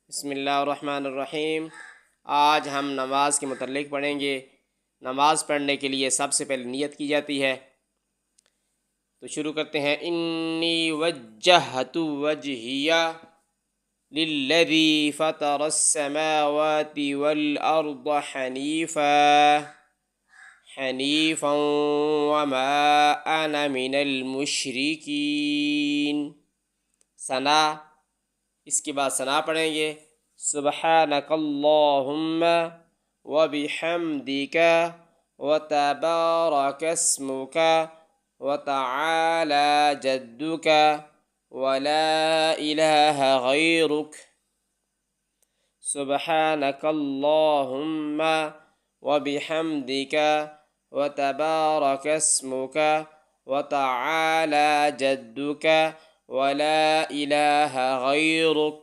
بسم اللہ الرحمن الرحیم۔ آج ہم نماز کے متعلق پڑھیں گے۔ نماز پڑھنے کے لیے سب سے پہلے نیت کی جاتی ہے، تو شروع کرتے ہیں۔ انی وجہت وجہی للذی فطر السماوات والارض حنیفا وما انا من المشرکین۔ ثنا، اس کے بعد ثنا پڑھیں گے۔ سبحانک اللہم وبحمدک وتبارک اسمک وتعالی جدک ولا الہ غیرک۔ سبحانک اللہم وبحمدک وتبارک اسمک وتعالی جدک ولا الہ غیرک۔